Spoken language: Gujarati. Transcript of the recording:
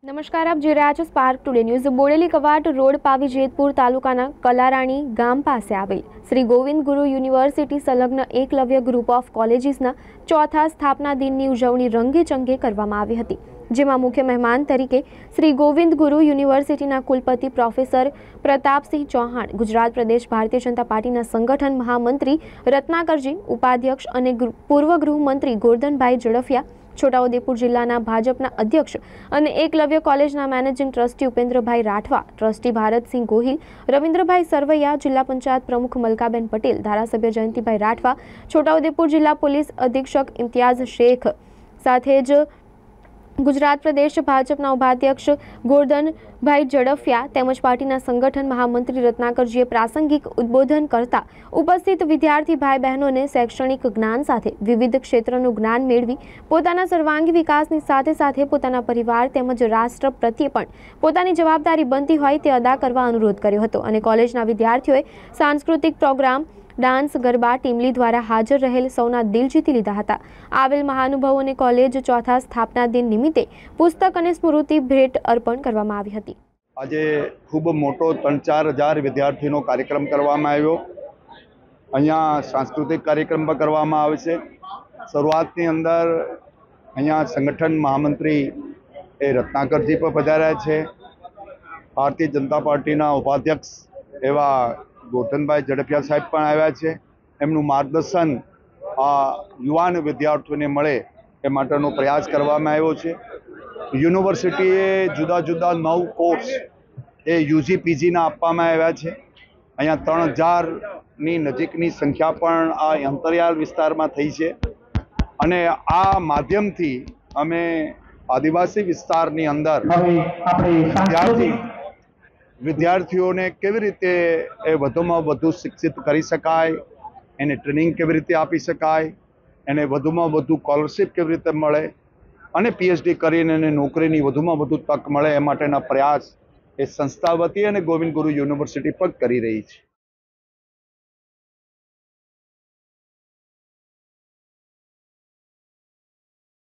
નમસ્કાર, આપ જોઈ રહ્યા છો Spark Today News. Bodeli Kawant road Pavi Jetpur તાલુકાના કલારાણી ગામ પાસે આવેલ શ્રી ગોવિંદ ગુરુ યુનિવર્સિટી સંલગ્ન એકલવ્ય ગ્રુપ ઓફ કોલેજીસના ચોથા સ્થાપના દિનની ઉજવણી રંગેચંગે કરવામાં આવી હતી, જેમાં મુખ્ય મહેમાન તરીકે શ્રી ગોવિંદ ગુરુ યુનિવર્સિટીના કુલપતિ પ્રોફેસર પ્રતાપસિંહ ચૌહાણ, ગુજરાત પ્રદેશ ભારતીય જનતા પાર્ટીના સંગઠન મહામંત્રી રત્નાકરજી, ઉપાધ્યક્ષ અને પૂર્વ ગૃહમંત્રી ગોરધનભાઈ ઝડફિયા, છોટાઉદેપુર જિલ્લાના ભાજપના અધ્યક્ષ અને એકલવ્ય કોલેજના managing trustee Upendrabhai Rathwa, trustee Bharatsinh Gohil, Ravindrabhai Sarvaiya, જિલ્લા પંચાયત પ્રમુખ મલકાબેન પટેલ, ધારાસભ્ય જયંતિભાઈ રાઠવા, છોટાઉદેપુર જિલ્લા પોલીસ અધિક્ષક ઇમ્તિયાઝ શેખ સાથે જ ગુજરાત પ્રદેશ ભાજપના ઉપાધ્યક્ષ ગોરધનભાઈ ઝડફિયા તેમજ પાર્ટીના સંગઠન મહામંત્રી રત્નાકરજીએ પ્રાસંગિક ઉદ્બોધન કરતા ઉપસ્થિત વિદ્યાર્થી ભાઈ બહેનોને શૈક્ષણિક જ્ઞાન સાથે વિવિધ ક્ષેત્રનું જ્ઞાન મેળવી પોતાના સર્વાંગી વિકાસની સાથે સાથે પોતાના પરિવાર તેમજ રાષ્ટ્ર પ્રત્યે પણ પોતાની જવાબદારી બનતી હોય તે અદા કરવા અનુરોધ કર્યો હતો અને કોલેજના વિદ્યાર્થીઓએ સાંસ્કૃતિક પ્રોગ્રામ, ડાન્સ, ગરબા, ટીમલી દ્વારા હાજર રહેલ સૌના દિલ જીતી લીધા હતા। આવેલ મહાનુભાવોને કોલેજ ચોથા સ્થાપના દિન નિમિત્તે પુસ્તક અને સ્મૃતિ ભેટ અર્પણ કરવામાં આવી હતી। આજે ખૂબ મોટો 3-4 હજાર વિદ્યાર્થીનો કાર્યક્રમ કરવામાં આવ્યો। અહીંયા સાંસ્કૃતિક કાર્યક્રમ પણ કરવામાં આવે છે। શરૂઆતની અંદર અહીંયા સંગઠન મહામંત્રી એ રત્નાકરજી પણ પધાર્યા છે। ભારતીય જનતા પાર્ટીના ઉપાધ્યક્ષ એવા ગોરધનભાઈ ઝડફિયા સાહેબ પણ આવ્યા છે। એમનું માર્ગદર્શન આ યુવાન વિદ્યાર્થીઓને મળે એ માટેનો પ્રયાસ કરવામાં આવ્યો છે। યુનિવર્સિટીએ જુદા જુદા 9 કોર્સ એ યુજી પીજીના આપવામાં આવ્યા છે। અહીંયા 3000ની નજીકની સંખ્યા પણ આ અંતરિયાળ વિસ્તારમાં થઈ છે અને આ માધ્યમથી અમે આદિવાસી વિસ્તારની અંદર વિદ્યાર્થીઓને કેવી રીતે એ વધુમાં વધુ શિક્ષિત કરી શકાય, એને ટ્રેનિંગ કેવી રીતે આપી શકાય, એને વધુમાં વધુ સ્કોલરશિપ કેવી રીતે મળે અને પીએચડી કરીને એને નોકરીની વધુમાં વધુ તક મળે એ માટેના પ્રયાસ એ સંસ્થા વતી અને ગોવિંદ ગુરુ યુનિવર્સિટી પણ કરી રહી છે।